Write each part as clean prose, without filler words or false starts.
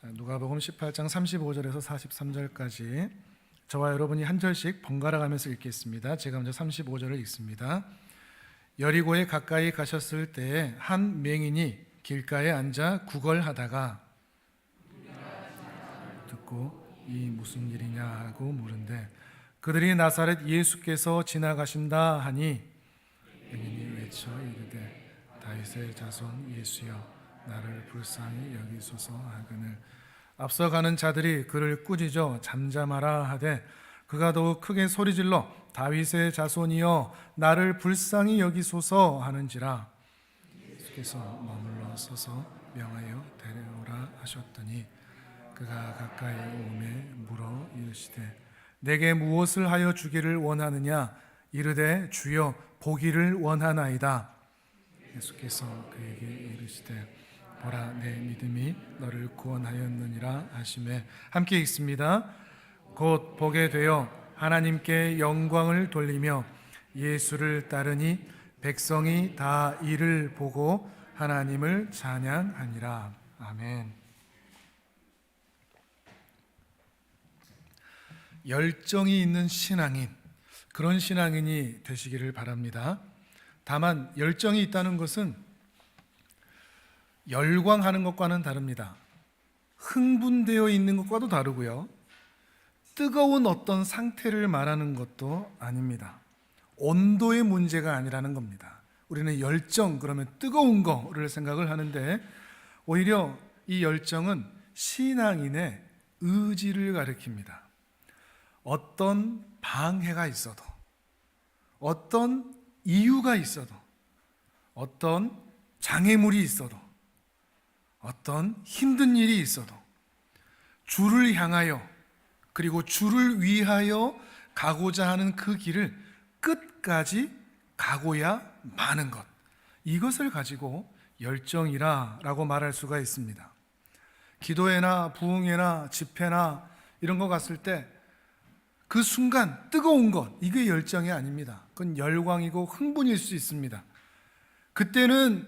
누가복음 18장 35절에서 43절까지 저와 여러분이 한 절씩 번갈아 가면서 읽겠습니다. 제가 먼저 35절을 읽습니다. 여리고에 가까이 가셨을 때에 한 맹인이 길가에 앉아 구걸하다가 듣고 이 무슨 일이냐 하고 물은데 그들이 나사렛 예수께서 지나가신다 하니 맹인이 외쳐 이르되 다윗의 자손 예수여 나를 불쌍히 여기소서 하거늘 앞서가는 자들이 그를 꾸짖어 잠잠하라 하되 그가 더욱 크게 소리질러 다윗의 자손이여 나를 불쌍히 여기소서 하는지라 예수께서 머물러 서서 명하여 데려오라 하셨더니 그가 가까이 오매 물어 이르시되 내게 무엇을 하여 주기를 원하느냐 이르되 주여 보기를 원하나이다. 예수께서 그에게 이르시되 보라 내 믿음이 너를 구원하였느니라 하시매 함께 읽습니다. 곧 보게 되어 하나님께 영광을 돌리며 예수를 따르니 백성이 다 이를 보고 하나님을 찬양하니라. 아멘. 열정이 있는 신앙인, 그런 신앙인이 되시기를 바랍니다. 다만 열정이 있다는 것은 열광하는 것과는 다릅니다. 흥분되어 있는 것과도 다르고요. 뜨거운 어떤 상태를 말하는 것도 아닙니다. 온도의 문제가 아니라는 겁니다. 우리는 열정 그러면 뜨거운 거를 생각을 하는데 오히려 이 열정은 신앙인의 의지를 가리킵니다. 어떤 방해가 있어도, 어떤 이유가 있어도, 어떤 장애물이 있어도, 어떤 힘든 일이 있어도 주를 향하여 그리고 주를 위하여 가고자 하는 그 길을 끝까지 가고야 마는 것, 이것을 가지고 열정이라고 말할 수가 있습니다. 기도회나 부흥회나 집회나 이런 거 갔을 때 그 순간 뜨거운 것, 이게 열정이 아닙니다. 그건 열광이고 흥분일 수 있습니다. 그때는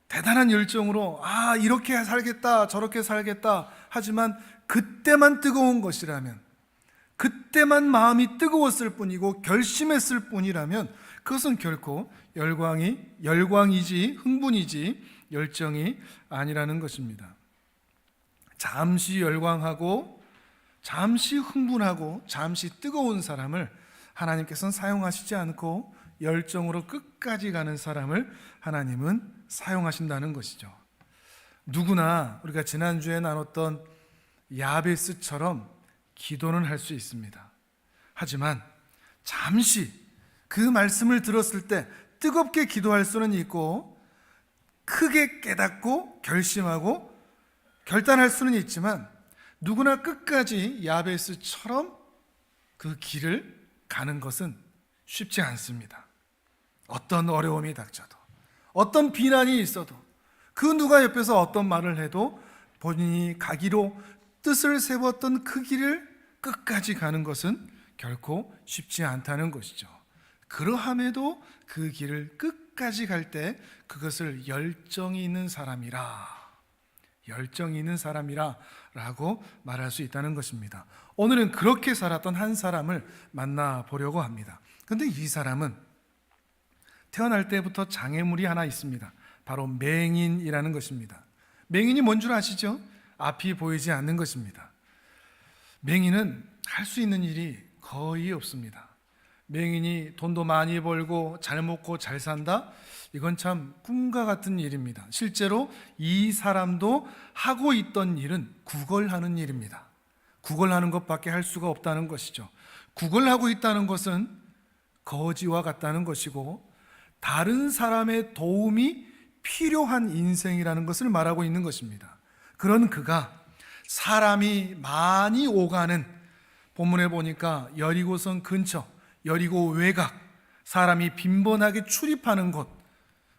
대단한 열정으로 이렇게 살겠다 저렇게 살겠다 하지만 그때만 뜨거운 것이라면, 그때만 마음이 뜨거웠을 뿐이고 결심했을 뿐이라면 그것은 결코 열광이지 흥분이지 열정이 아니라는 것입니다. 잠시 열광하고 잠시 흥분하고 잠시 뜨거운 사람을 하나님께서는 사용하시지 않고 열정으로 끝까지 가는 사람을 하나님은 사용하신다는 것이죠. 누구나 우리가 지난주에 나눴던 야베스처럼 기도는 할 수 있습니다. 하지만 잠시 그 말씀을 들었을 때 뜨겁게 기도할 수는 있고 크게 깨닫고 결심하고 결단할 수는 있지만 누구나 끝까지 야베스처럼 그 길을 가는 것은 쉽지 않습니다. 어떤 어려움이 닥쳐도, 어떤 비난이 있어도, 그 누가 옆에서 어떤 말을 해도 본인이 가기로 뜻을 세웠던 그 길을 끝까지 가는 것은 결코 쉽지 않다는 것이죠. 그러함에도 그 길을 끝까지 갈 때 그것을 열정이 있는 사람이라 라고 말할 수 있다는 것입니다. 오늘은 그렇게 살았던 한 사람을 만나보려고 합니다. 그런데 이 사람은 태어날 때부터 장애물이 하나 있습니다. 바로 맹인이라는 것입니다. 맹인이 뭔 줄 아시죠? 앞이 보이지 않는 것입니다. 맹인은 할 수 있는 일이 거의 없습니다. 맹인이 돈도 많이 벌고 잘 먹고 잘 산다? 이건 참 꿈과 같은 일입니다. 실제로 이 사람도 하고 있던 일은 구걸하는 일입니다. 구걸하는 것밖에 할 수가 없다는 것이죠. 구걸하고 있다는 것은 거지와 같다는 것이고 다른 사람의 도움이 필요한 인생이라는 것을 말하고 있는 것입니다. 그런 그가 사람이 많이 오가는, 본문에 보니까 여리고성 근처, 여리고 외곽, 사람이 빈번하게 출입하는 곳,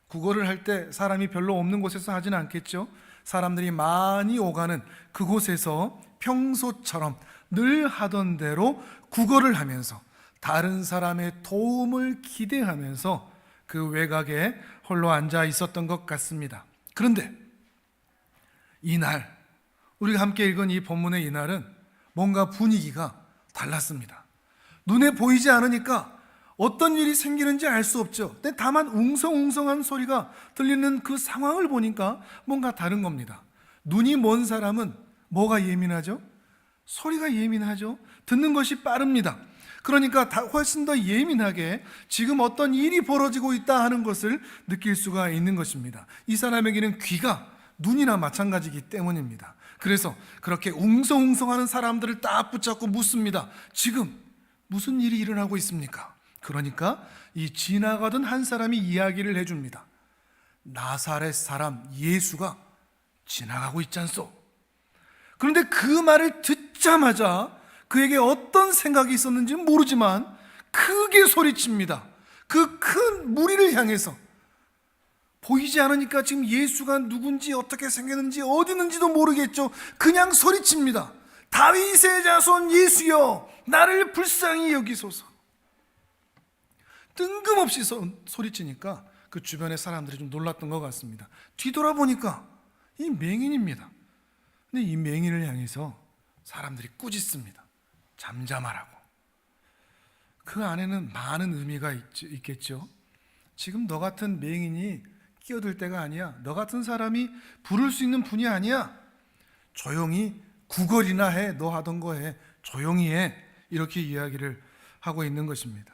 구걸을 할 때 사람이 별로 없는 곳에서 하지는 않겠죠. 사람들이 많이 오가는 그곳에서 평소처럼 늘 하던 대로 구걸을 하면서 다른 사람의 도움을 기대하면서 그 외곽에 홀로 앉아 있었던 것 같습니다. 그런데 이날 우리가 함께 읽은 이 본문의 이날은 뭔가 분위기가 달랐습니다. 눈에 보이지 않으니까 어떤 일이 생기는지 알 수 없죠. 근데 다만 웅성웅성한 소리가 들리는 그 상황을 보니까 뭔가 다른 겁니다. 눈이 먼 사람은 뭐가 예민하죠? 소리가 예민하죠. 듣는 것이 빠릅니다. 그러니까 훨씬 더 예민하게 지금 어떤 일이 벌어지고 있다 하는 것을 느낄 수가 있는 것입니다. 이 사람에게는 귀가 눈이나 마찬가지이기 때문입니다. 그래서 그렇게 웅성웅성하는 사람들을 딱 붙잡고 묻습니다. 지금 무슨 일이 일어나고 있습니까? 그러니까 이 지나가던 한 사람이 이야기를 해줍니다. 나사렛 사람 예수가 지나가고 있지 않소? 그런데 그 말을 듣자마자 그에게 어떤 생각이 있었는지 모르지만 크게 소리칩니다. 그 큰 무리를 향해서. 보이지 않으니까 지금 예수가 누군지 어떻게 생겼는지 어디 있는지도 모르겠죠. 그냥 소리칩니다. 다윗의 자손 예수여, 나를 불쌍히 여기소서. 뜬금없이 소리치니까 그 주변의 사람들이 좀 놀랐던 것 같습니다. 뒤돌아보니까 이 맹인입니다. 근데 이 맹인을 향해서 사람들이 꾸짖습니다. 잠잠하라고. 그 안에는 많은 의미가 있겠죠. 지금 너 같은 맹인이 끼어들 때가 아니야. 너 같은 사람이 부를 수 있는 분이 아니야. 조용히 구걸이나 해. 너 하던 거 해. 조용히 해. 이렇게 이야기를 하고 있는 것입니다.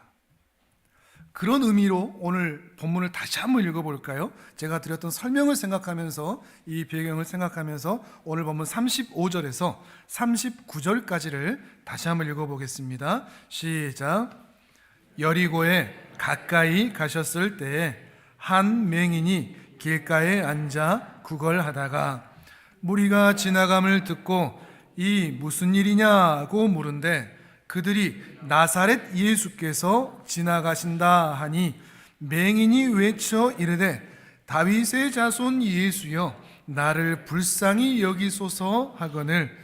그런 의미로 오늘 본문을 다시 한번 읽어볼까요? 제가 드렸던 설명을 생각하면서, 이 배경을 생각하면서 오늘 본문 35절에서 39절까지를 다시 한번 읽어보겠습니다. 시작. 여리고에 가까이 가셨을 때에 한 맹인이 길가에 앉아 구걸하다가 무리가 지나감을 듣고 이 무슨 일이냐고 물은데 그들이 나사렛 예수께서 지나가신다 하니 맹인이 외쳐 이르되 다윗의 자손 예수여, 나를 불쌍히 여기소서 하거늘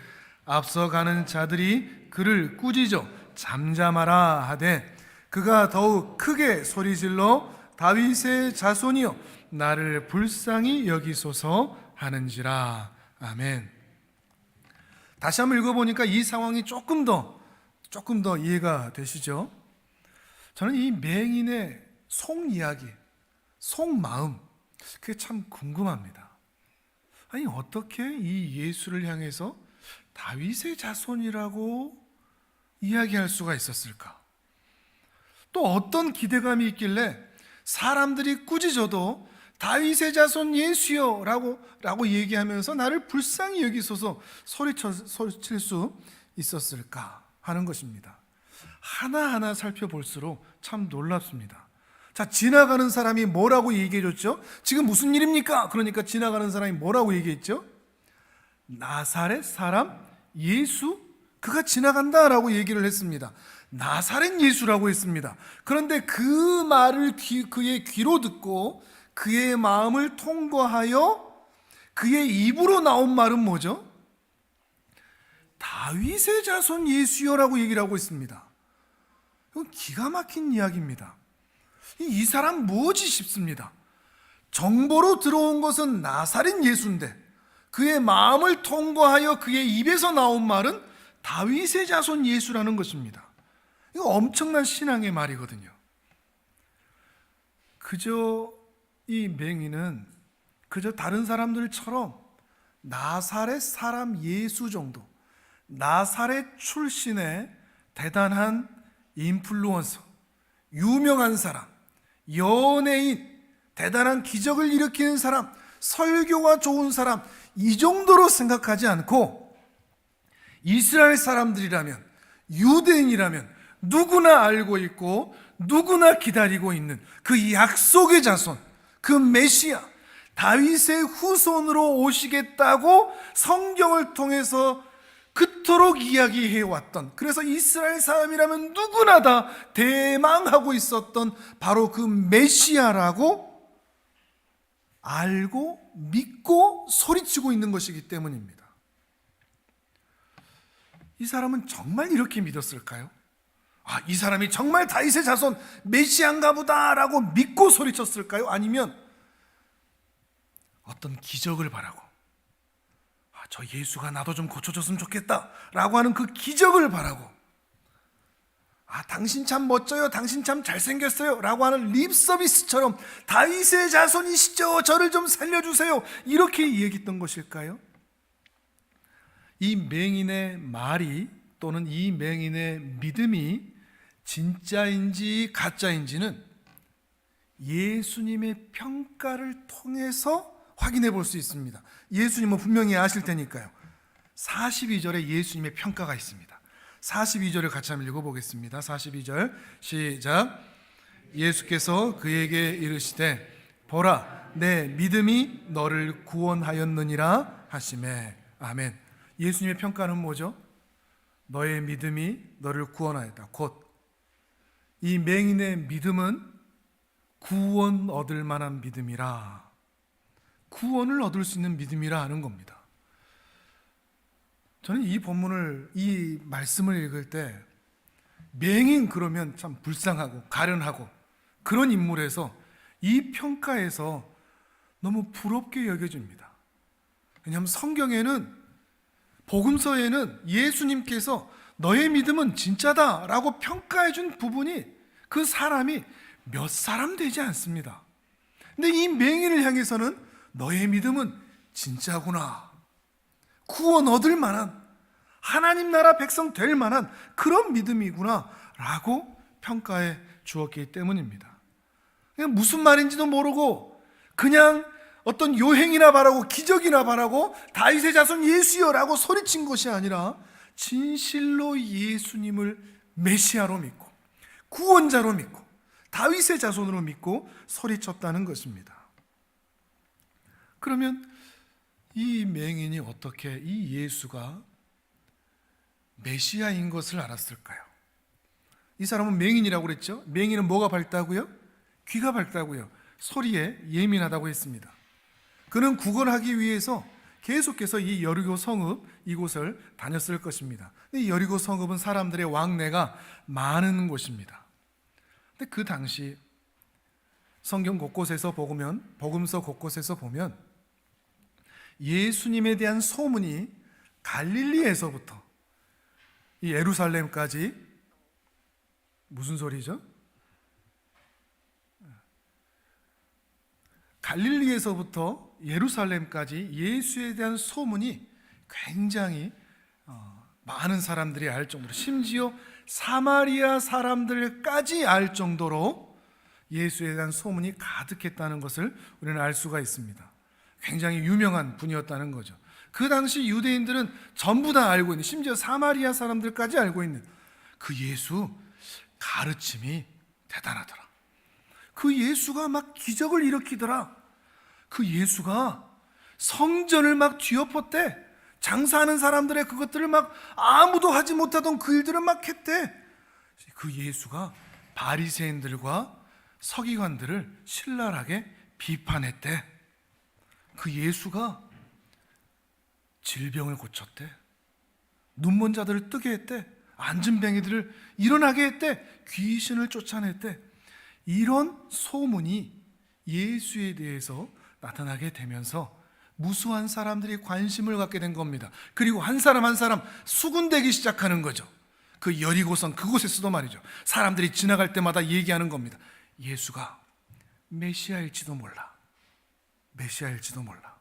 앞서가는 자들이 그를 꾸짖어 잠잠하라 하되 그가 더욱 크게 소리질러 다윗의 자손이여, 나를 불쌍히 여기소서 하는지라. 아멘. 다시 한번 읽어보니까 이 상황이 조금 더 이해가 되시죠? 저는 이 맹인의 속이야기, 속마음, 그게 참 궁금합니다. 아니, 어떻게 이 예수를 향해서 다윗의 자손이라고 이야기할 수가 있었을까? 또 어떤 기대감이 있길래 사람들이 꾸짖어도 다윗의 자손 예수여 라고 얘기하면서 나를 불쌍히 여기소서 소리칠 수 있었을까 하는 것입니다. 하나하나 살펴볼수록 참 놀랍습니다. 자, 지나가는 사람이 뭐라고 얘기해 줬죠? 지금 무슨 일입니까? 그러니까 지나가는 사람이 뭐라고 얘기했죠? 나사렛 사람 예수, 그가 지나간다라고 얘기를 했습니다. 나사렛 예수라고 했습니다. 그런데 그 말을 그의 귀로 듣고 그의 마음을 통과하여 그의 입으로 나온 말은 뭐죠? 다윗의 자손 예수여라고 얘기를 하고 있습니다. 이건 기가 막힌 이야기입니다. 이 사람 뭐지 싶습니다. 정보로 들어온 것은 나사렛 예수인데 그의 마음을 통과하여 그의 입에서 나온 말은 다윗의 자손 예수라는 것입니다. 이거 엄청난 신앙의 말이거든요. 그저 이 맹인은 그저 다른 사람들처럼 나사렛 사람 예수 정도, 나사렛 출신의 대단한 인플루언서, 유명한 사람, 연예인, 대단한 기적을 일으키는 사람, 설교가 좋은 사람, 이 정도로 생각하지 않고 이스라엘 사람들이라면, 유대인이라면 누구나 알고 있고 누구나 기다리고 있는 그 약속의 자손, 그 메시아, 다윗의 후손으로 오시겠다고 성경을 통해서 그토록 이야기해 왔던, 그래서 이스라엘 사람이라면 누구나 다 대망하고 있었던 바로 그 메시아라고 알고 믿고 소리치고 있는 것이기 때문입니다. 이 사람은 정말 이렇게 믿었을까요? 아, 이 사람이 정말 다윗의 자손 메시아인가 보다라고 믿고 소리쳤을까요? 아니면 어떤 기적을 바라고, 저 예수가 나도 좀 고쳐줬으면 좋겠다 라고 하는 그 기적을 바라고, 당신 참 멋져요, 당신 참 잘생겼어요 라고 하는 립서비스처럼 다윗의 자손이시죠, 저를 좀 살려주세요, 이렇게 얘기했던 것일까요? 이 맹인의 말이 또는 이 맹인의 믿음이 진짜인지 가짜인지는 예수님의 평가를 통해서 확인해 볼 수 있습니다. 예수님은 분명히 아실 테니까요. 42절에 예수님의 평가가 있습니다. 42절을 같이 한번 읽어보겠습니다. 42절 시작. 예수께서 그에게 이르시되 보라, 내 믿음이 너를 구원하였느니라 하시매. 아멘. 예수님의 평가는 뭐죠? 너의 믿음이 너를 구원하였다. 곧 이 맹인의 믿음은 구원 얻을 만한 믿음이라, 구원을 얻을 수 있는 믿음이라 하는 겁니다. 저는 이 본문을, 이 말씀을 읽을 때 맹인 그러면 참 불쌍하고 가련하고 그런 인물에서 이 평가에서 너무 부럽게 여겨집니다. 왜냐하면 성경에는, 복음서에는 예수님께서 너의 믿음은 진짜다 라고 평가해 준 부분이 그 사람이 몇 사람 되지 않습니다. 근데 이 맹인을 향해서는 너의 믿음은 진짜구나, 구원 얻을 만한, 하나님 나라 백성 될 만한 그런 믿음이구나 라고 평가해 주었기 때문입니다. 그냥 무슨 말인지도 모르고 그냥 어떤 요행이나 바라고 기적이나 바라고 다윗의 자손 예수여 라고 소리친 것이 아니라 진실로 예수님을 메시아로 믿고 구원자로 믿고 다윗의 자손으로 믿고 소리쳤다는 것입니다. 그러면 이 맹인이 어떻게 이 예수가 메시아인 것을 알았을까요? 이 사람은 맹인이라고 그랬죠? 맹인은 뭐가 밝다고요? 귀가 밝다고요. 소리에 예민하다고 했습니다. 그는 구걸하기 위해서 계속해서 이 여리고 성읍 이곳을 다녔을 것입니다. 이 여리고 성읍은 사람들의 왕래가 많은 곳입니다. 근데 그 당시 성경 곳곳에서 보면, 복음서 곳곳에서 보면 예수님에 대한 소문이 갈릴리에서부터 이 예루살렘까지, 무슨 소리죠? 갈릴리에서부터 예루살렘까지 예수에 대한 소문이 굉장히 많은 사람들이 알 정도로, 심지어 사마리아 사람들까지 알 정도로 예수에 대한 소문이 가득했다는 것을 우리는 알 수가 있습니다. 굉장히 유명한 분이었다는 거죠. 그 당시 유대인들은 전부 다 알고 있는, 심지어 사마리아 사람들까지 알고 있는 그 예수 가르침이 대단하더라. 그 예수가 막 기적을 일으키더라. 그 예수가 성전을 막 뒤엎었대. 장사하는 사람들의 그것들을 막 아무도 하지 못하던 그 일들을 막 했대. 그 예수가 바리새인들과 서기관들을 신랄하게 비판했대. 그 예수가 질병을 고쳤대. 눈먼 자들을 뜨게 했대. 앉은뱅이들을 일어나게 했대. 귀신을 쫓아냈대. 이런 소문이 예수에 대해서 나타나게 되면서 무수한 사람들이 관심을 갖게 된 겁니다. 그리고 한 사람 한 사람 수군대기 시작하는 거죠. 그 여리고성 그곳에서도 말이죠. 사람들이 지나갈 때마다 얘기하는 겁니다. 예수가 메시아일지도 몰라. 메시아일지도 몰라.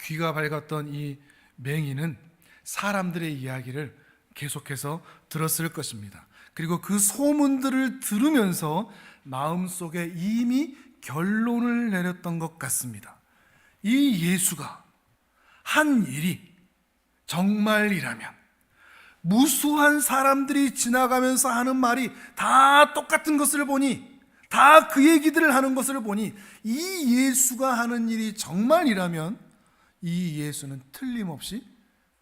귀가 밝았던 이 맹인은 사람들의 이야기를 계속해서 들었을 것입니다. 그리고 그 소문들을 들으면서 마음속에 이미 결론을 내렸던 것 같습니다. 이 예수가 한 일이 정말이라면, 무수한 사람들이 지나가면서 하는 말이 다 똑같은 것을 보니, 다 그 얘기들을 하는 것을 보니, 이 예수가 하는 일이 정말이라면 이 예수는 틀림없이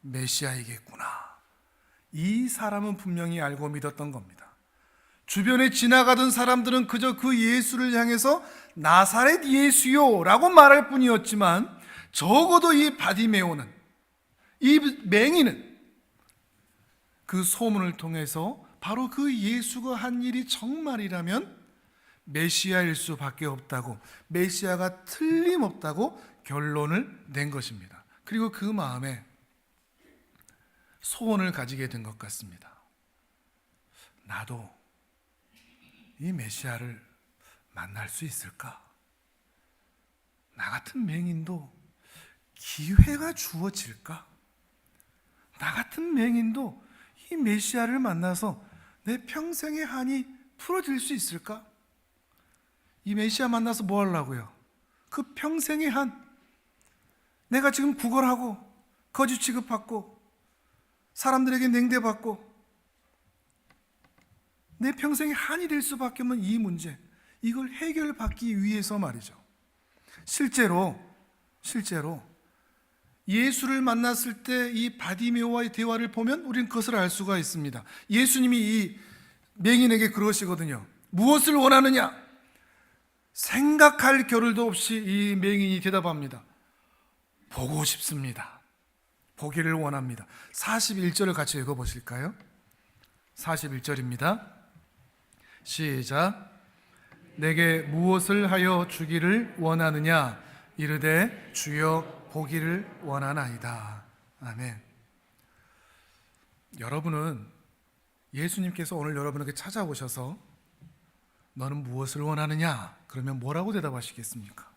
메시아이겠구나. 이 사람은 분명히 알고 믿었던 겁니다. 주변에 지나가던 사람들은 그저 그 예수를 향해서 나사렛 예수요 라고 말할 뿐이었지만, 적어도 이 바디메오는, 이 맹인은 그 소문을 통해서 바로 그 예수가 한 일이 정말이라면 메시아일 수밖에 없다고, 메시아가 틀림없다고 결론을 낸 것입니다. 그리고 그 마음에 소원을 가지게 된 것 같습니다. 나도 이 메시아를 만날 수 있을까? 나 같은 맹인도 기회가 주어질까? 나 같은 맹인도 이 메시아를 만나서 내 평생의 한이 풀어질 수 있을까? 이 메시아 만나서 뭐 하려고요? 그 평생의 한, 내가 지금 구걸하고 거지 취급받고 사람들에게 냉대받고 내 평생의 한이 될 수밖에 없는 이 문제, 이걸 해결받기 위해서 말이죠. 실제로 예수를 만났을 때 이 바디메오와의 대화를 보면 우리는 그것을 알 수가 있습니다. 예수님이 이 맹인에게 그러시거든요. 무엇을 원하느냐? 생각할 겨를도 없이 이 맹인이 대답합니다. 보고 싶습니다. 보기를 원합니다. 41절을 같이 읽어보실까요? 41절입니다. 시작. 내게 무엇을 하여 주기를 원하느냐? 이르되 주여 보기를 원하나이다. 아멘. 여러분은 예수님께서 오늘 여러분에게 찾아오셔서 너는 무엇을 원하느냐? 그러면 뭐라고 대답하시겠습니까?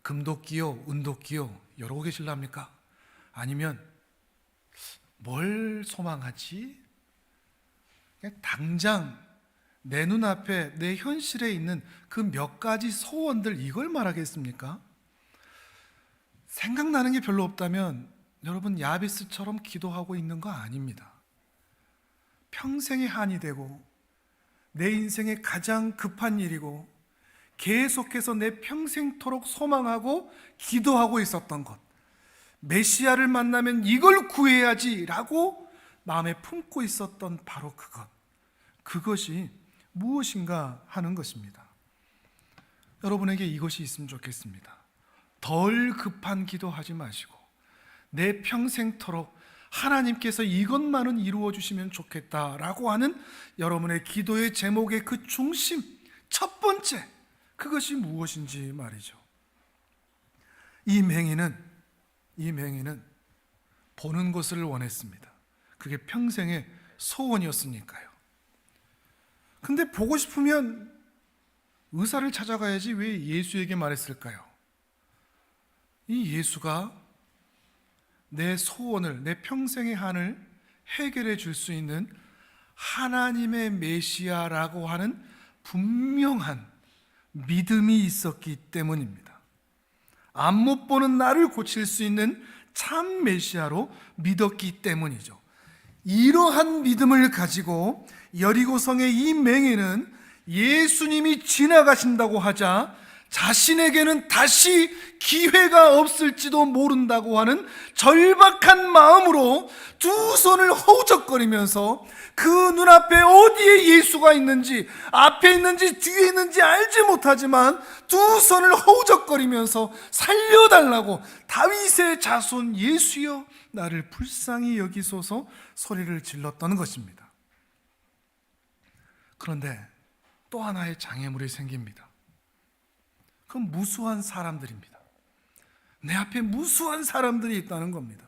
금도 끼요, 은도 끼요 이러고 계실랍니까? 아니면 뭘 소망하지? 그냥 당장 내 눈앞에 내 현실에 있는 그 몇 가지 소원들 이걸 말하겠습니까? 생각나는 게 별로 없다면 여러분 야베스처럼 기도하고 있는 거 아닙니다. 평생의 한이 되고 내 인생의 가장 급한 일이고 계속해서 내 평생토록 소망하고 기도하고 있었던 것, 메시아를 만나면 이걸 구해야지라고 마음에 품고 있었던 바로 그것이 무엇인가 하는 것입니다. 여러분에게 이것이 있으면 좋겠습니다. 덜 급한 기도하지 마시고 내 평생토록 하나님께서 이것만은 이루어 주시면 좋겠다라고 하는 여러분의 기도의 제목의 그 중심, 첫 번째, 그것이 무엇인지 말이죠. 이 맹인은 보는 것을 원했습니다. 그게 평생의 소원이었으니까요. 근데 보고 싶으면 의사를 찾아가야지 왜 예수에게 말했을까요? 이 예수가 내 소원을, 내 평생의 한을 해결해 줄 수 있는 하나님의 메시아라고 하는 분명한 믿음이 있었기 때문입니다. 안 못 보는 나를 고칠 수 있는 참 메시아로 믿었기 때문이죠. 이러한 믿음을 가지고 여리고성의 이 맹인은 예수님이 지나가신다고 하자 자신에게는 다시 기회가 없을지도 모른다고 하는 절박한 마음으로 두 손을 허우적거리면서 그 눈앞에 어디에 예수가 있는지, 앞에 있는지 뒤에 있는지 알지 못하지만 두 손을 허우적거리면서 살려달라고 다윗의 자손 예수여 나를 불쌍히 여기소서 소리를 질렀던 것입니다. 그런데 또 하나의 장애물이 생깁니다. 그건 무수한 사람들입니다. 내 앞에 무수한 사람들이 있다는 겁니다.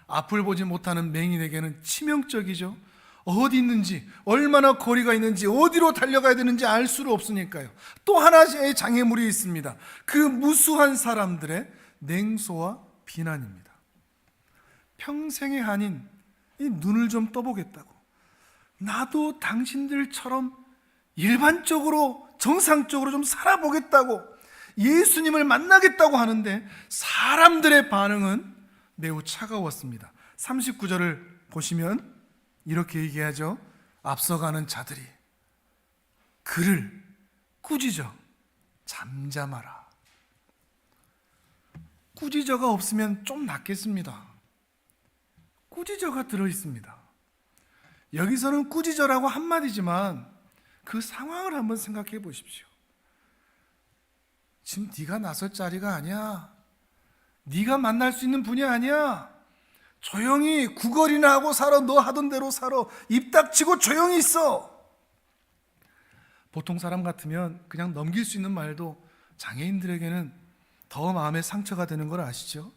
앞을 보지 못하는 맹인에게는 치명적이죠. 어디 있는지, 얼마나 거리가 있는지, 어디로 달려가야 되는지 알 수가 없으니까요. 또 하나의 장애물이 있습니다. 그 무수한 사람들의 냉소와 비난입니다. 평생의 한인 이 눈을 좀 떠보겠다고, 나도 당신들처럼 일반적으로 정상적으로 좀 살아보겠다고, 예수님을 만나겠다고 하는데 사람들의 반응은 매우 차가웠습니다. 39절을 보시면 이렇게 얘기하죠. 앞서가는 자들이 그를 꾸짖어 잠잠하라. 꾸짖어가 없으면 좀 낫겠습니다. 꾸짖어가 들어있습니다. 여기서는 꾸짖어라고 한마디지만 그 상황을 한번 생각해 보십시오. 지금 네가 나설 자리가 아니야. 네가 만날 수 있는 분이 아니야. 조용히 구걸이나 하고 살아. 너 하던 대로 살아. 입 닥치고 조용히 있어. 보통 사람 같으면 그냥 넘길 수 있는 말도 장애인들에게는 더 마음에 상처가 되는 걸 아시죠?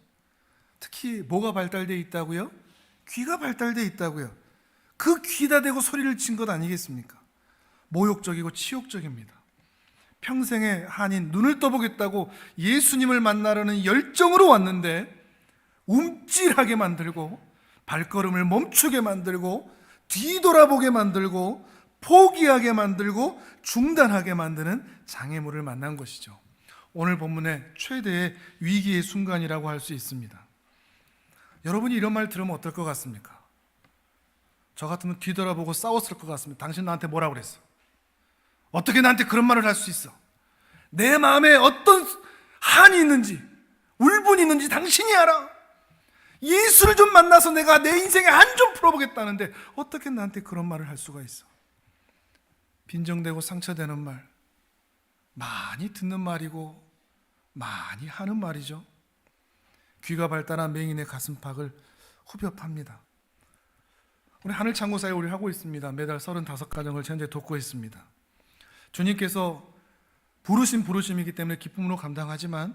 특히 뭐가 발달되어 있다고요? 귀가 발달되어 있다고요. 그 귀다 대고 소리를 친 것 아니겠습니까? 모욕적이고 치욕적입니다. 평생의 한인, 눈을 떠보겠다고 예수님을 만나려는 열정으로 왔는데 움찔하게 만들고 발걸음을 멈추게 만들고 뒤돌아보게 만들고 포기하게 만들고 중단하게 만드는 장애물을 만난 것이죠. 오늘 본문의 최대의 위기의 순간이라고 할 수 있습니다. 여러분이 이런 말 들으면 어떨 것 같습니까? 저 같으면 뒤돌아보고 싸웠을 것 같습니다. 당신 나한테 뭐라고 그랬어? 어떻게 나한테 그런 말을 할 수 있어? 내 마음에 어떤 한이 있는지, 울분이 있는지 당신이 알아. 예수를 좀 만나서 내가 내 인생의 한 좀 풀어보겠다는데 어떻게 나한테 그런 말을 할 수가 있어? 빈정되고 상처되는 말, 많이 듣는 말이고 많이 하는 말이죠. 귀가 발달한 맹인의 가슴팍을 후벼 팝니다. 우리 하늘창고사에 우리 하고 있습니다. 매달 35가정을 현재 돕고 있습니다. 주님께서 부르심이기 때문에 기쁨으로 감당하지만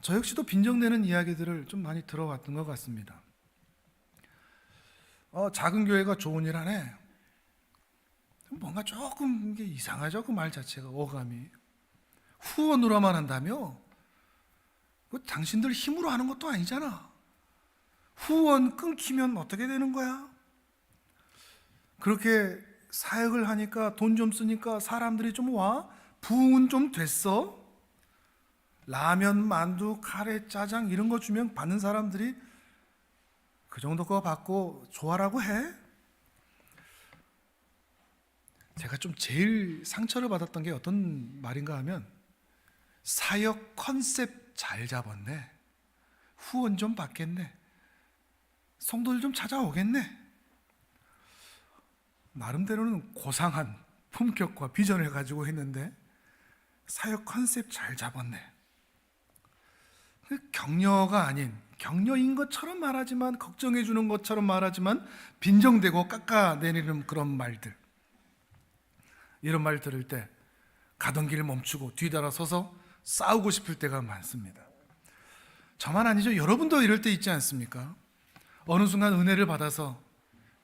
저 역시도 빈정되는 이야기들을 좀 많이 들어왔던 것 같습니다. 작은 교회가 좋은 일 하네. 뭔가 조금 이게 이상하죠. 그 말 자체가 어감이. 후원으로만 한다며? 당신들 힘으로 하는 것도 아니잖아. 후원 끊기면 어떻게 되는 거야? 그렇게 사역을 하니까 돈 좀 쓰니까 사람들이 좀 와? 부흥은 좀 됐어? 라면, 만두, 카레, 짜장 이런 거 주면 받는 사람들이 그 정도 거 받고 좋아라고 해? 제가 좀 제일 상처를 받았던 게 어떤 말인가 하면 사역 컨셉 잘 잡았네. 후원 좀 받겠네. 성도들 좀 찾아오겠네. 나름대로는 고상한 품격과 비전을 가지고 했는데 사역 컨셉 잘 잡았네. 격려가 아닌, 격려인 것처럼 말하지만 걱정해 주는 것처럼 말하지만 빈정대고 깎아내리는 그런 말들. 이런 말 들을 때 가던 길 멈추고 뒤돌아서서 싸우고 싶을 때가 많습니다. 저만 아니죠. 여러분도 이럴 때 있지 않습니까? 어느 순간 은혜를 받아서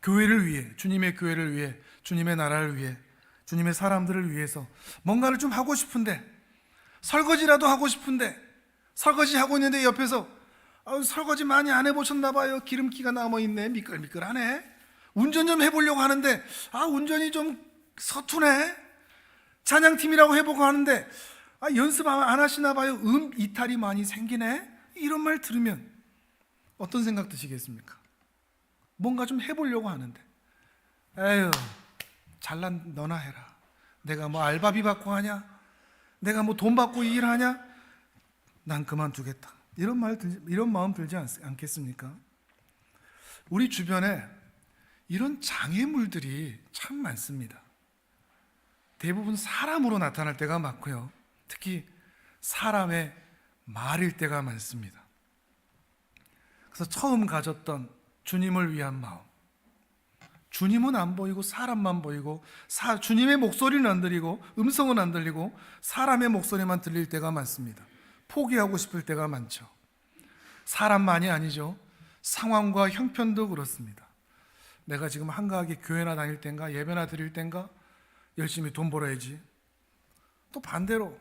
교회를 위해, 주님의 교회를 위해, 주님의 나라를 위해, 주님의 사람들을 위해서 뭔가를 좀 하고 싶은데, 설거지라도 하고 싶은데, 설거지 하고 있는데 옆에서 설거지 많이 안 해보셨나 봐요. 기름기가 남아있네. 미끌미끌하네. 운전 좀 해보려고 하는데 운전이 좀 서투네. 찬양팀이라고 해보고 하는데 연습 안 하시나 봐요. 이탈이 많이 생기네. 이런 말 들으면 어떤 생각 드시겠습니까? 뭔가 좀 해보려고 하는데 에휴 잘난 너나 해라. 내가 뭐 알바비 받고 하냐? 내가 뭐 돈 받고 일하냐? 난 그만두겠다. 이런 마음 들지 않겠습니까? 우리 주변에 이런 장애물들이 참 많습니다. 대부분 사람으로 나타날 때가 많고요. 특히 사람의 말일 때가 많습니다. 그래서 처음 가졌던 주님을 위한 마음, 주님은 안 보이고 사람만 보이고 주님의 목소리는 안 들리고 음성은 안 들리고 사람의 목소리만 들릴 때가 많습니다. 포기하고 싶을 때가 많죠. 사람만이 아니죠. 상황과 형편도 그렇습니다. 내가 지금 한가하게 교회나 다닐 땐가 예배나 드릴 땐가 열심히 돈 벌어야지. 또 반대로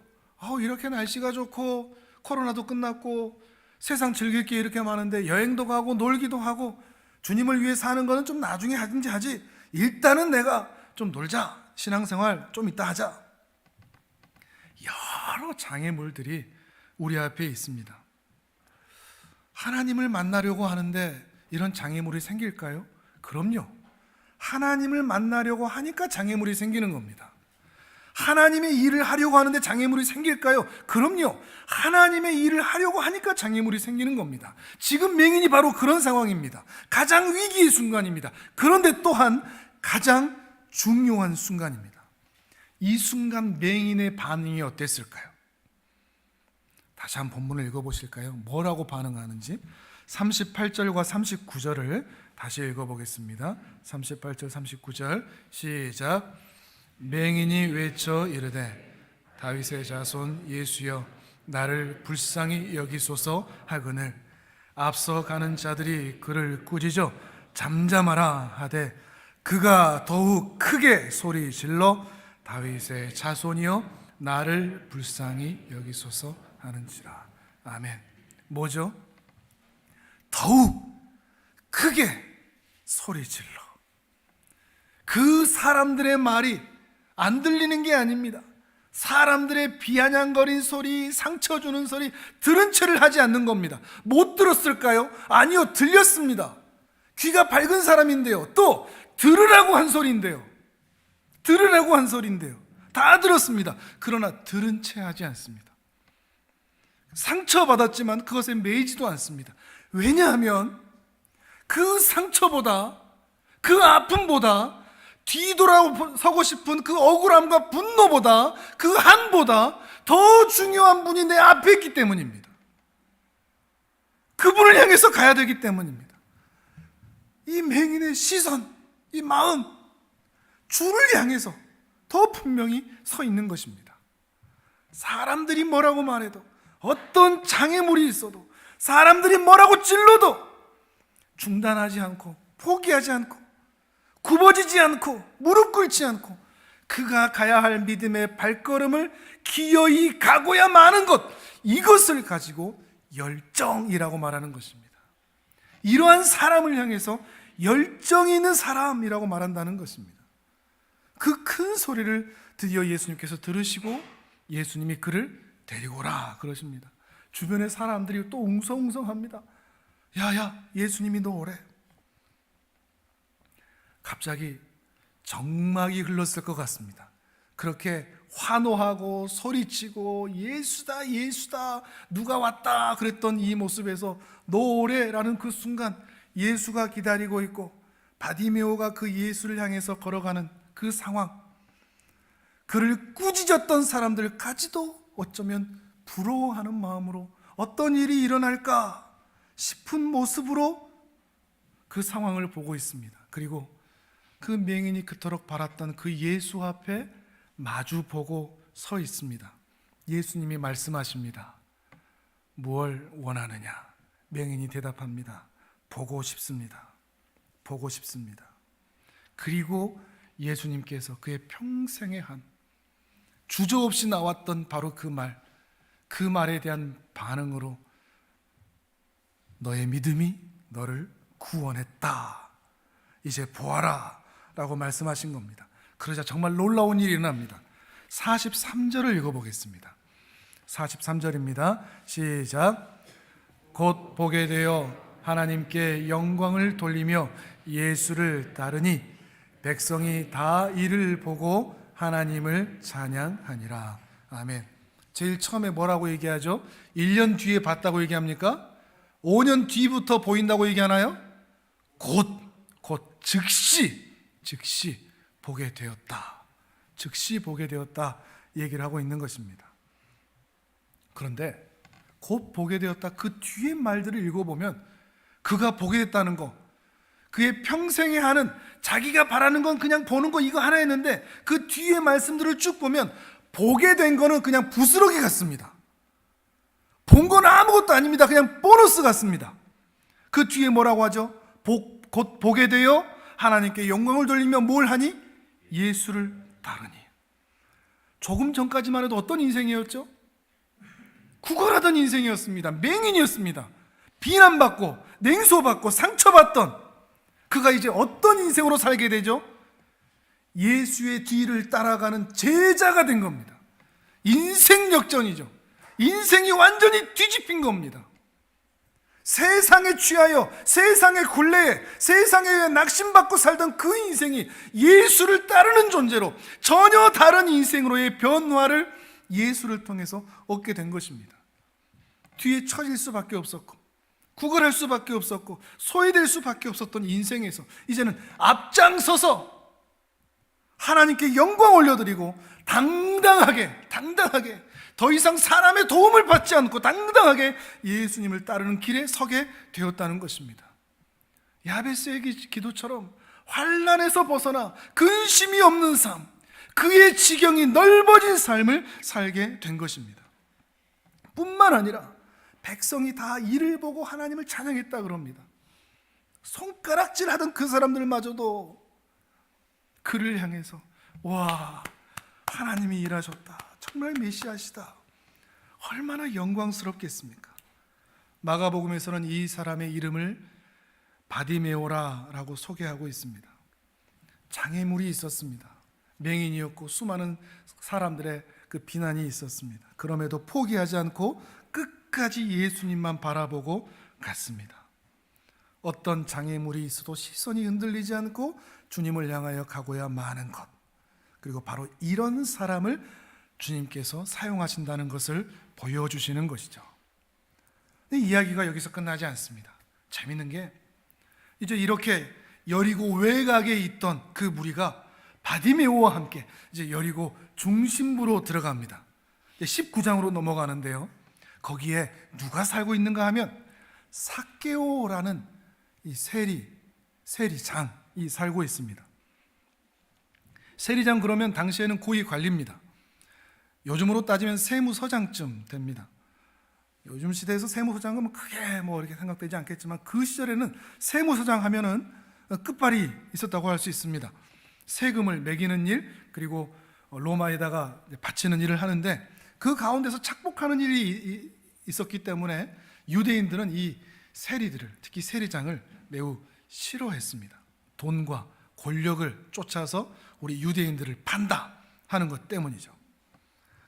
이렇게 날씨가 좋고 코로나도 끝났고 세상 즐길 게 이렇게 많은데 여행도 가고 놀기도 하고 주님을 위해 사는 거는 좀 나중에 하든지 하지. 일단은 내가 좀 놀자. 신앙생활 좀 이따 하자. 여러 장애물들이 우리 앞에 있습니다. 하나님을 만나려고 하는데 이런 장애물이 생길까요? 그럼요. 하나님을 만나려고 하니까 장애물이 생기는 겁니다. 하나님의 일을 하려고 하는데 장애물이 생길까요? 그럼요. 하나님의 일을 하려고 하니까 장애물이 생기는 겁니다. 지금 맹인이 바로 그런 상황입니다. 가장 위기의 순간입니다. 그런데 또한 가장 중요한 순간입니다. 이 순간 맹인의 반응이 어땠을까요? 다시 한번 본문을 읽어보실까요? 뭐라고 반응하는지 38절과 39절을 다시 읽어보겠습니다. 38절 39절 시작. 맹인이 외쳐 이르되 다윗의 자손 예수여 나를 불쌍히 여기소서 하거늘 앞서가는 자들이 그를 꾸짖어 잠잠하라 하되 그가 더욱 크게 소리 질러 다윗의 자손이여 나를 불쌍히 여기소서 하는지라. 아멘. 뭐죠? 더욱 크게 소리 질러. 그 사람들의 말이 안 들리는 게 아닙니다. 사람들의 비아냥거린 소리, 상처 주는 소리 들은 채를 하지 않는 겁니다. 못 들었을까요? 아니요, 들렸습니다. 귀가 밝은 사람인데요. 또 들으라고 한 소리인데요. 들으라고 한 소리인데요. 다 들었습니다. 그러나 들은 채 하지 않습니다. 상처받았지만 그것에 매이지도 않습니다. 왜냐하면 그 상처보다, 그 아픔보다, 뒤돌아서고 싶은 그 억울함과 분노보다, 그 한보다 더 중요한 분이 내 앞에 있기 때문입니다. 그분을 향해서 가야 되기 때문입니다. 이 맹인의 시선, 이 마음, 주를 향해서 더 분명히 서 있는 것입니다. 사람들이 뭐라고 말해도, 어떤 장애물이 있어도, 사람들이 뭐라고 찔러도 중단하지 않고, 포기하지 않고, 굽어지지 않고, 무릎 꿇지 않고, 그가 가야 할 믿음의 발걸음을 기어이 가고야 마는 것, 이것을 가지고 열정이라고 말하는 것입니다. 이러한 사람을 향해서 열정이 있는 사람이라고 말한다는 것입니다. 그 큰 소리를 드디어 예수님께서 들으시고 예수님이 그를 데리고 오라 그러십니다. 주변의 사람들이 또 웅성웅성합니다. 야야, 예수님이 너 오래. 갑자기 정막이 흘렀을 것 같습니다. 그렇게 환호하고 소리치고 예수다 예수다 누가 왔다 그랬던 이 모습에서 너 오래라는 그 순간 예수가 기다리고 있고 바디메오가 그 예수를 향해서 걸어가는 그 상황, 그를 꾸짖었던 사람들까지도 어쩌면 부러워하는 마음으로 어떤 일이 일어날까 싶은 모습으로 그 상황을 보고 있습니다. 그리고 그 맹인이 그토록 바랐던 그 예수 앞에 마주 보고 서 있습니다. 예수님이 말씀하십니다. 무엇을 원하느냐? 맹인이 대답합니다. 보고 싶습니다. 보고 싶습니다. 그리고 예수님께서 그의 평생에 한 주저없이 나왔던 바로 그 말, 그 말에 대한 반응으로 너의 믿음이 너를 구원했다. 이제 보아라 라고 말씀하신 겁니다. 그러자 정말 놀라운 일이 일어납니다. 43절을 읽어보겠습니다. 43절입니다. 시작. 곧 보게 되어 하나님께 영광을 돌리며 예수를 따르니 백성이 다 이를 보고 하나님을 찬양하니라. 아멘. 제일 처음에 뭐라고 얘기하죠? 1년 뒤에 봤다고 얘기합니까? 5년 뒤부터 보인다고 얘기하나요? 곧 즉시 보게 되었다. 즉시 보게 되었다 얘기를 하고 있는 것입니다. 그런데 곧 보게 되었다 그 뒤에 말들을 읽어보면 그가 보게 됐다는 거, 그의 평생에 하는 자기가 바라는 건 그냥 보는 거 이거 하나였는데 그 뒤에 말씀들을 쭉 보면 보게 된 거는 그냥 부스러기 같습니다. 본 건 아무것도 아닙니다. 그냥 보너스 같습니다. 그 뒤에 뭐라고 하죠? 곧 보게 되어 하나님께 영광을 돌리며 뭘 하니? 예수를 따르니. 조금 전까지만 해도 어떤 인생이었죠? 구걸하던 인생이었습니다. 맹인이었습니다. 비난받고 냉소받고 상처받던 그가 이제 어떤 인생으로 살게 되죠? 예수의 뒤를 따라가는 제자가 된 겁니다. 인생 역전이죠. 인생이 완전히 뒤집힌 겁니다. 세상에 취하여 세상의 굴레에 세상에 낙심받고 살던 그 인생이 예수를 따르는 존재로 전혀 다른 인생으로의 변화를 예수를 통해서 얻게 된 것입니다. 뒤에 처질 수밖에 없었고 구걸할 수밖에 없었고 소외될 수밖에 없었던 인생에서 이제는 앞장서서 하나님께 영광 올려드리고 당당하게 더 이상 사람의 도움을 받지 않고 당당하게 예수님을 따르는 길에 서게 되었다는 것입니다. 야베스의 기도처럼 환난에서 벗어나 근심이 없는 삶, 그의 지경이 넓어진 삶을 살게 된 것입니다. 뿐만 아니라 백성이 다 이를 보고 하나님을 찬양했다 그럽니다. 손가락질하던 그 사람들마저도 그를 향해서 와, 하나님이 일하셨다, 정말 메시아시다, 얼마나 영광스럽겠습니까? 마가복음에서는 이 사람의 이름을 바디메오라라고 소개하고 있습니다. 장애물이 있었습니다. 맹인이었고 수많은 사람들의 그 비난이 있었습니다. 그럼에도 포기하지 않고 끝까지 예수님만 바라보고 갔습니다. 어떤 장애물이 있어도 시선이 흔들리지 않고 주님을 향하여 가고야 마는 것, 그리고 바로 이런 사람을 주님께서 사용하신다는 것을 보여주시는 것이죠. 이야기가 여기서 끝나지 않습니다. 재밌는 게 이제 이렇게 여리고 외곽에 있던 그 무리가 바디메오와 함께 이제 여리고 중심부로 들어갑니다. 19장으로 넘어가는데요, 거기에 누가 살고 있는가 하면 삭개오라는 이 세리장이 살고 있습니다. 세리장 그러면 당시에는 고위 관리입니다. 요즘으로 따지면 세무서장쯤 됩니다. 요즘 시대에서 세무서장은 크게 이렇게 생각되지 않겠지만 그 시절에는 세무서장 하면은 끝발이 있었다고 할 수 있습니다. 세금을 매기는 일, 그리고 로마에다가 바치는 일을 하는데 그 가운데서 착복하는 일이 있었기 때문에 유대인들은 이 세리들을, 특히 세리장을 매우 싫어했습니다. 돈과 권력을 쫓아서 우리 유대인들을 판다 하는 것 때문이죠.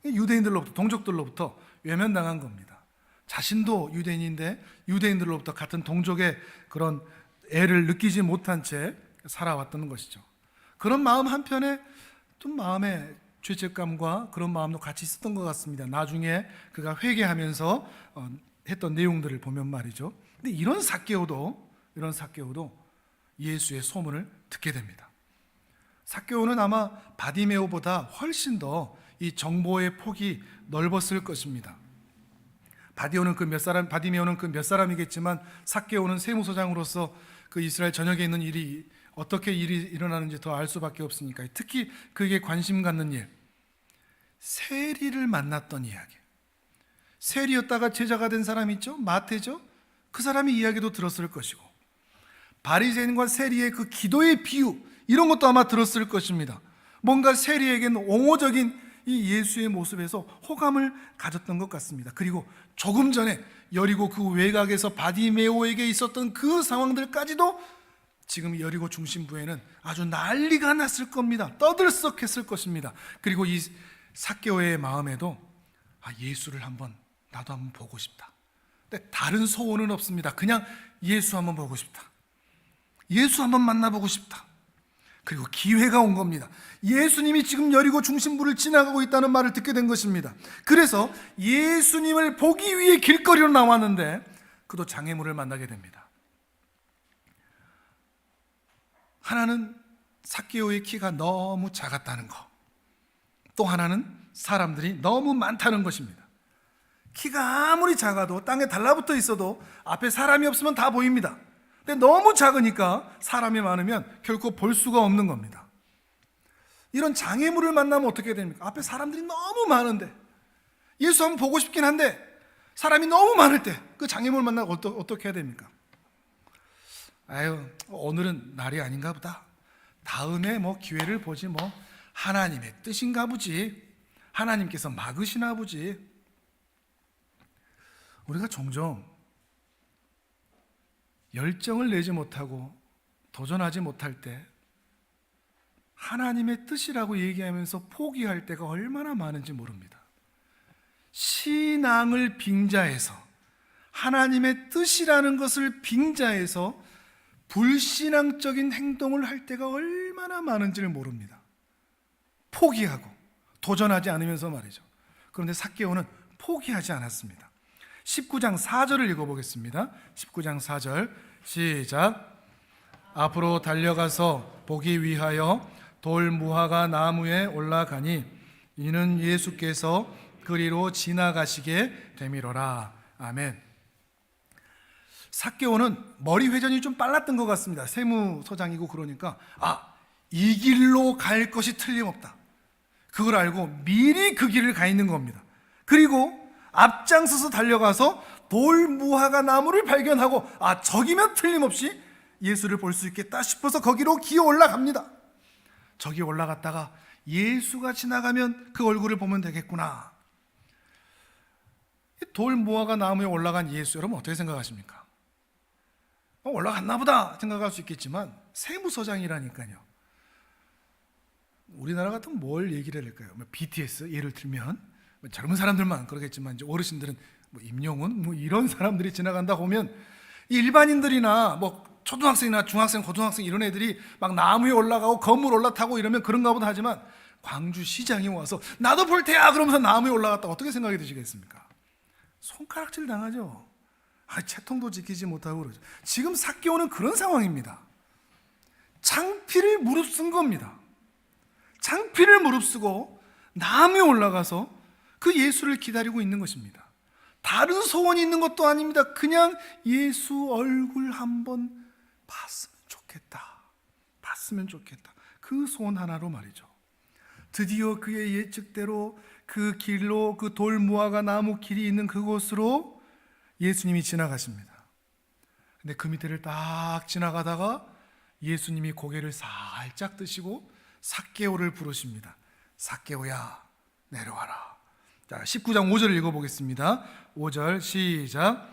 유대인들로부터, 동족들로부터 외면당한 겁니다. 자신도 유대인인데 유대인들로부터 같은 동족의 그런 애를 느끼지 못한 채 살아왔던 것이죠. 그런 마음 한편에 좀 마음에 죄책감과 그런 마음도 같이 있었던 것 같습니다. 나중에 그가 회개하면서 했던 내용들을 보면 말이죠. 근데 이런 삭개오도 예수의 소문을 듣게 됩니다. 삭개오는 아마 바디메오보다 훨씬 더 이 정보의 폭이 넓었을 것입니다. 바디메오는 그 몇 사람이겠지만 삭개오는 세무서장으로서 그 이스라엘 전역에 있는 일이 어떻게 일이 일어나는지 더 알 수밖에 없으니까. 특히 그에게 관심 갖는 일, 세리를 만났던 이야기. 세리였다가 제자가 된 사람이 있죠, 마태죠. 그 사람의 이야기도 들었을 것이고, 바리새인과 세리의 그 기도의 비유, 이런 것도 아마 들었을 것입니다. 뭔가 세리에게는 옹호적인 이 예수의 모습에서 호감을 가졌던 것 같습니다. 그리고 조금 전에 여리고 그 외곽에서 바디메오에게 있었던 그 상황들까지도 지금 여리고 중심부에는 아주 난리가 났을 겁니다. 떠들썩했을 것입니다. 그리고 이 삭개오의 마음에도 예수를 나도 한번 보고 싶다. 근데 다른 소원은 없습니다. 그냥 예수 한번 보고 싶다. 예수 한번 만나보고 싶다. 그리고 기회가 온 겁니다. 예수님이 지금 여리고 중심부를 지나가고 있다는 말을 듣게 된 것입니다. 그래서 예수님을 보기 위해 길거리로 나왔는데 그도 장애물을 만나게 됩니다. 하나는 삭개오의 키가 너무 작았다는 거, 또 하나는 사람들이 너무 많다는 것입니다. 키가 아무리 작아도 땅에 달라붙어 있어도 앞에 사람이 없으면 다 보입니다. 근데 너무 작으니까 사람이 많으면 결코 볼 수가 없는 겁니다. 이런 장애물을 만나면 어떻게 됩니까? 앞에 사람들이 너무 많은데 예수 한번 보고 싶긴 한데 사람이 너무 많을 때 그 장애물 만나고 어떻게 해야 됩니까? 오늘은 날이 아닌가 보다, 다음에 기회를 보지, 하나님의 뜻인가 보지, 하나님께서 막으시나 보지. 우리가 종종 열정을 내지 못하고 도전하지 못할 때 하나님의 뜻이라고 얘기하면서 포기할 때가 얼마나 많은지 모릅니다. 신앙을 빙자해서, 하나님의 뜻이라는 것을 빙자해서 불신앙적인 행동을 할 때가 얼마나 많은지를 모릅니다. 포기하고 도전하지 않으면서 말이죠. 그런데 삭개오는 포기하지 않았습니다. 19장 4절을 읽어보겠습니다. 19장 4절 시작. 앞으로 달려가서 보기 위하여 돌 무화과 나무에 올라가니 이는 예수께서 그리로 지나가시게 되미로라. 아멘. 삭개오는 머리 회전이 좀 빨랐던 것 같습니다. 세무서장이고 그러니까 이 길로 갈 것이 틀림없다, 그걸 알고 미리 그 길을 가 있는 겁니다. 그리고 앞장서서 달려가서 돌 무화과 나무를 발견하고 저기면 틀림없이 예수를 볼 수 있겠다 싶어서 거기로 기어 올라갑니다. 저기 올라갔다가 예수가 지나가면 그 얼굴을 보면 되겠구나. 돌 무화과 나무에 올라간 예수, 여러분 어떻게 생각하십니까? 올라갔나 보다 생각할 수 있겠지만 세무서장이라니까요. 우리나라 같으면 뭘 얘기를 할까요? BTS 예를 들면 젊은 사람들만 그러겠지만 이제 어르신들은 임영웅 이런 사람들이 지나간다 보면 일반인들이나 초등학생이나 중학생, 고등학생 이런 애들이 막 나무에 올라가고 건물 올라타고 이러면 그런가 보다 하지만 광주시장이 와서 나도 볼 테야 그러면서 나무에 올라갔다 어떻게 생각이 드시겠습니까? 손가락질 당하죠. 채통도 지키지 못하고 그러죠. 지금 삭개오는 그런 상황입니다. 창피를 무릅쓴 겁니다. 창피를 무릅쓰고 나무에 올라가서 그 예수를 기다리고 있는 것입니다. 다른 소원이 있는 것도 아닙니다. 그냥 예수 얼굴 한번 봤으면 좋겠다. 봤으면 좋겠다. 그 소원 하나로 말이죠. 드디어 그의 예측대로 그 길로 그 돌무화과 나무 길이 있는 그곳으로 예수님이 지나가십니다. 근데 그 밑에를 딱 지나가다가 예수님이 고개를 살짝 드시고 삭개오를 부르십니다. 삭개오야 내려와라. 자, 19장 5절을 읽어보겠습니다. 5절 시작.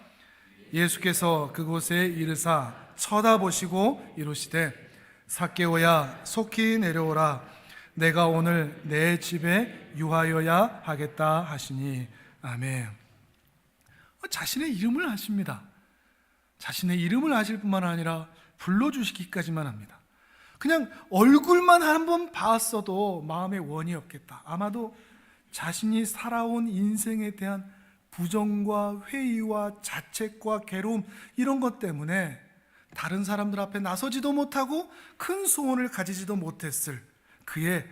예수께서 그곳에 이르사 쳐다보시고 이르시되 삭개오야 속히 내려오라. 내가 오늘 내 집에 유하여야 하겠다 하시니 아멘. 자신의 이름을 하십니다. 자신의 이름을 하실 뿐만 아니라 불러주시기까지만 합니다. 그냥 얼굴만 한번 봤어도 마음에 원이 없겠다. 아마도 자신이 살아온 인생에 대한 부정과 회의와 자책과 괴로움 이런 것 때문에 다른 사람들 앞에 나서지도 못하고 큰 소원을 가지지도 못했을 그의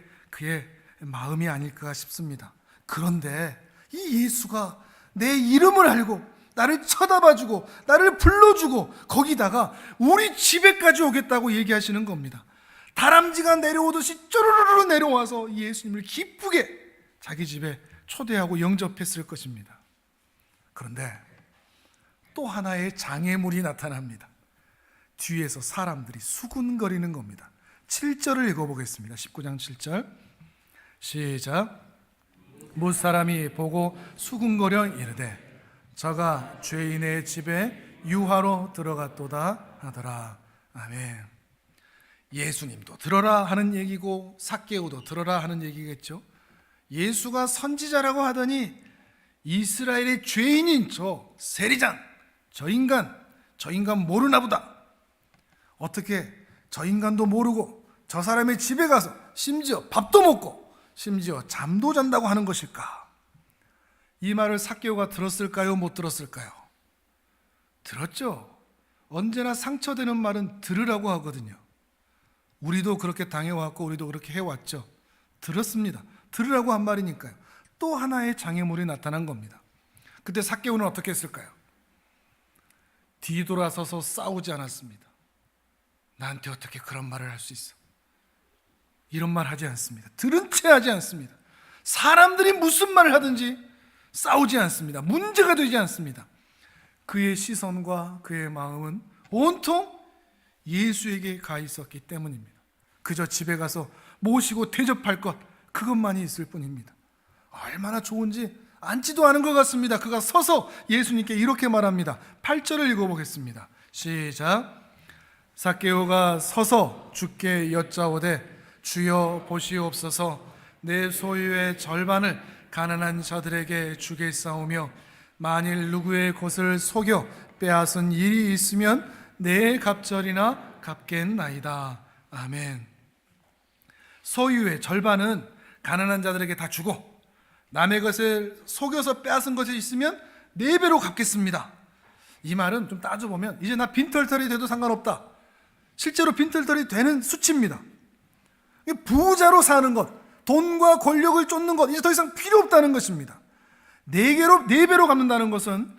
마음이 아닐까 싶습니다. 그런데 이 예수가 내 이름을 알고 나를 쳐다봐주고 나를 불러주고 거기다가 우리 집에까지 오겠다고 얘기하시는 겁니다. 다람쥐가 내려오듯이 쪼르르르 내려와서 예수님을 기쁘게 자기 집에 초대하고 영접했을 것입니다. 그런데 또 하나의 장애물이 나타납니다. 뒤에서 사람들이 수군거리는 겁니다. 7절을 읽어보겠습니다. 19장 7절 시작. 무사람이 보고 수군거려 이르되 저가 죄인의 집에 유하로 들어갔도다 하더라. 아멘. 예수님도 들어라 하는 얘기고 삭개오도 들어라 하는 얘기겠죠. 예수가 선지자라고 하더니 이스라엘의 죄인인 저 세리장, 저 인간 모르나 보다. 어떻게 저 인간도 모르고 저 사람의 집에 가서 심지어 밥도 먹고 심지어 잠도 잔다고 하는 것일까? 이 말을 삭개오가 들었을까요? 못 들었을까요? 들었죠. 언제나 상처되는 말은 들으라고 하거든요. 우리도 그렇게 당해왔고 우리도 그렇게 해왔죠. 들었습니다. 들으라고 한 말이니까요. 또 하나의 장애물이 나타난 겁니다. 그때 삭개오는 어떻게 했을까요? 뒤돌아서서 싸우지 않았습니다. 나한테 어떻게 그런 말을 할 수 있어? 이런 말 하지 않습니다. 들은 채 하지 않습니다. 사람들이 무슨 말을 하든지 싸우지 않습니다. 문제가 되지 않습니다. 그의 시선과 그의 마음은 온통 예수에게 가 있었기 때문입니다. 그저 집에 가서 모시고 대접할 것 그것만이 있을 뿐입니다. 얼마나 좋은지 앉지도 않은 것 같습니다. 그가 서서 예수님께 이렇게 말합니다. 8절을 읽어보겠습니다. 시작. 삭개오가 서서 주께 여짜오되 주여 보시옵소서 내 소유의 절반을 가난한 자들에게 주겠사오며 만일 누구의 곳을 속여 빼앗은 일이 있으면 내 갑절이나 갚겠나이다. 아멘. 소유의 절반은 가난한 자들에게 다 주고 남의 것을 속여서 빼앗은 것이 있으면 4배로 갚겠습니다. 이 말은 좀 따져보면 이제 나 빈털털이 돼도 상관없다. 실제로 빈털털이 되는 수치입니다. 부자로 사는 것, 돈과 권력을 쫓는 것 이제 더 이상 필요 없다는 것입니다. 4배로 갚는다는 것은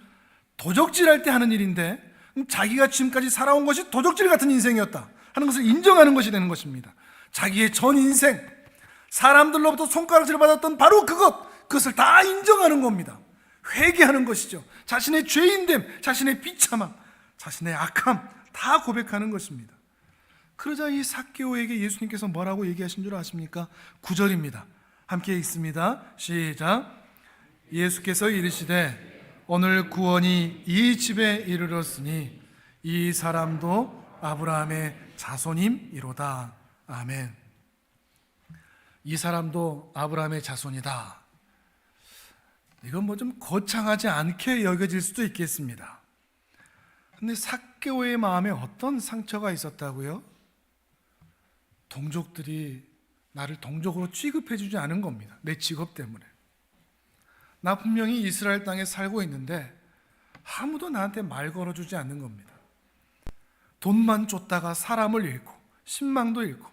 도적질할 때 하는 일인데 자기가 지금까지 살아온 것이 도적질 같은 인생이었다 하는 것을 인정하는 것이 되는 것입니다. 자기의 전 인생, 사람들로부터 손가락질을 받았던 바로 그것을 다 인정하는 겁니다. 회개하는 것이죠. 자신의 죄인됨, 자신의 비참함, 자신의 악함 다 고백하는 것입니다. 그러자 이 삭개오에게 예수님께서 뭐라고 얘기하신 줄 아십니까? 9절입니다. 함께 읽습니다. 시작. 예수께서 이르시되 오늘 구원이 이 집에 이르렀으니 이 사람도 아브라함의 자손임이로다. 아멘. 이 사람도 아브라함의 자손이다. 이건 뭐 좀 거창하지 않게 여겨질 수도 있겠습니다. 근데 삭개오의 마음에 어떤 상처가 있었다고요? 동족들이 나를 동족으로 취급해주지 않은 겁니다. 내 직업 때문에. 나 분명히 이스라엘 땅에 살고 있는데 아무도 나한테 말 걸어주지 않는 겁니다. 돈만 쫓다가 사람을 잃고 신망도 잃고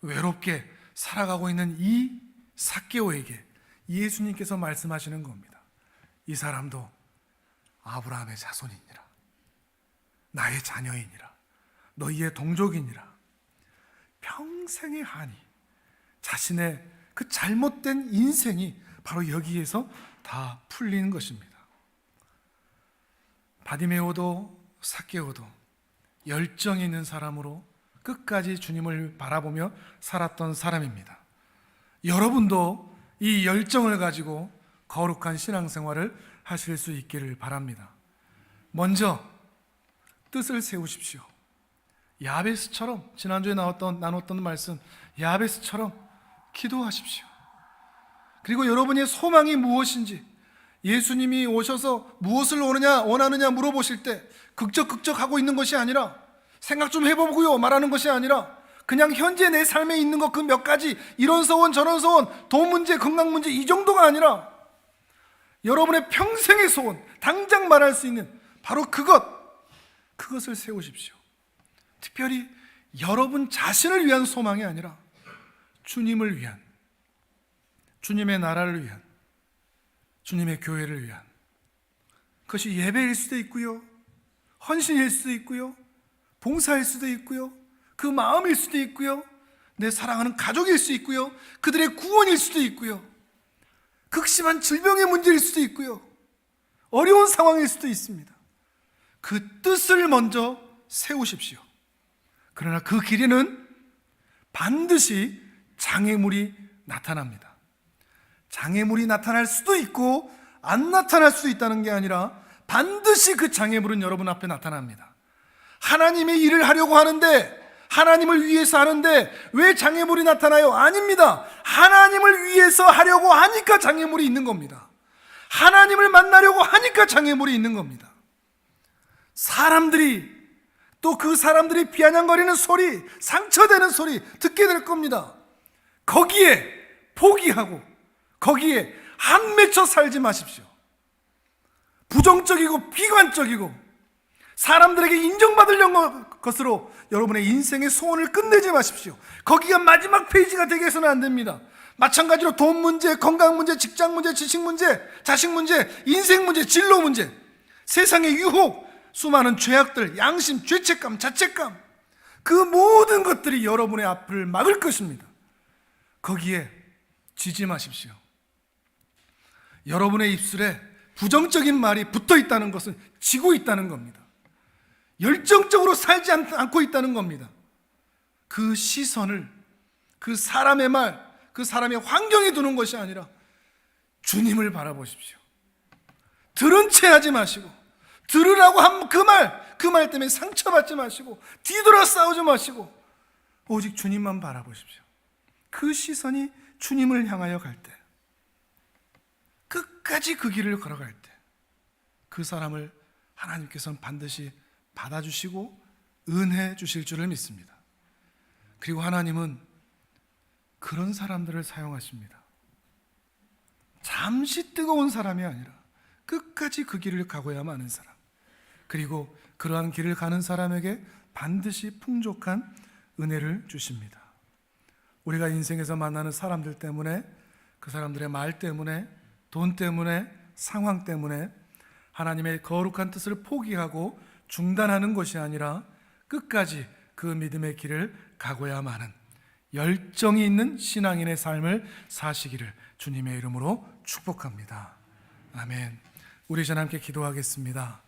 외롭게 살아가고 있는 이 삭개오에게 예수님께서 말씀하시는 겁니다. 이 사람도 아브라함의 자손이니라. 나의 자녀이니라. 너희의 동족이니라. 평생의 한이, 자신의 그 잘못된 인생이 바로 여기에서 다 풀리는 것입니다. 바디메오도 삭개오도 열정이 있는 사람으로 끝까지 주님을 바라보며 살았던 사람입니다. 여러분도 이 열정을 가지고 거룩한 신앙생활을 하실 수 있기를 바랍니다. 먼저 뜻을 세우십시오. 야베스처럼, 지난주에 나눴던 말씀, 야베스처럼 기도하십시오. 그리고 여러분의 소망이 무엇인지, 예수님이 오셔서 무엇을 원하느냐 물어보실 때 극적하고 있는 것이 아니라, 생각 좀 해보고요 말하는 것이 아니라, 그냥 현재 내 삶에 있는 것 그 몇 가지, 이런 소원 저런 소원, 돈 문제, 건강 문제, 이 정도가 아니라 여러분의 평생의 소원, 당장 말할 수 있는 바로 그것을 세우십시오. 특별히 여러분 자신을 위한 소망이 아니라 주님을 위한, 주님의 나라를 위한, 주님의 교회를 위한, 그것이 예배일 수도 있고요, 헌신일 수도 있고요, 봉사일 수도 있고요, 그 마음일 수도 있고요, 내 사랑하는 가족일 수 있고요, 그들의 구원일 수도 있고요, 극심한 질병의 문제일 수도 있고요, 어려운 상황일 수도 있습니다. 그 뜻을 먼저 세우십시오. 그러나 그 길에는 반드시 장애물이 나타납니다. 장애물이 나타날 수도 있고 안 나타날 수도 있다는 게 아니라 반드시 그 장애물은 여러분 앞에 나타납니다. 하나님의 일을 하려고 하는데, 하나님을 위해서 하는데 왜 장애물이 나타나요? 아닙니다. 하나님을 위해서 하려고 하니까 장애물이 있는 겁니다. 하나님을 만나려고 하니까 장애물이 있는 겁니다. 사람들이, 또 그 사람들이 비아냥거리는 소리, 상처되는 소리 듣게 될 겁니다. 거기에 포기하고 거기에 한 맺혀 살지 마십시오. 부정적이고 비관적이고 사람들에게 인정받으려는 것으로 여러분의 인생의 소원을 끝내지 마십시오. 거기가 마지막 페이지가 되게 해서는 안 됩니다. 마찬가지로 돈 문제, 건강 문제, 직장 문제, 지식 문제, 자식 문제, 인생 문제, 진로 문제, 세상의 유혹, 수많은 죄악들, 양심, 죄책감, 자책감, 그 모든 것들이 여러분의 앞을 막을 것입니다. 거기에 지지 마십시오. 여러분의 입술에 부정적인 말이 붙어 있다는 것은 지고 있다는 겁니다. 열정적으로 살지 않고 있다는 겁니다. 그 시선을 그 사람의 말, 그 사람의 환경에 두는 것이 아니라 주님을 바라보십시오. 들은 채 하지 마시고, 들으라고 한 그 말 때문에 상처받지 마시고, 뒤돌아 싸우지 마시고, 오직 주님만 바라보십시오. 그 시선이 주님을 향하여 갈 때, 끝까지 그 길을 걸어갈 때, 그 사람을 하나님께서는 반드시 받아주시고 은혜 주실 줄을 믿습니다. 그리고 하나님은 그런 사람들을 사용하십니다. 잠시 뜨거운 사람이 아니라 끝까지 그 길을 가고야만 하는 사람, 그리고 그러한 길을 가는 사람에게 반드시 풍족한 은혜를 주십니다. 우리가 인생에서 만나는 사람들 때문에, 그 사람들의 말 때문에, 돈 때문에, 상황 때문에 하나님의 거룩한 뜻을 포기하고 중단하는 것이 아니라 끝까지 그 믿음의 길을 가고야만 하는 열정이 있는 신앙인의 삶을 사시기를 주님의 이름으로 축복합니다. 아멘. 우리 전 함께 기도하겠습니다.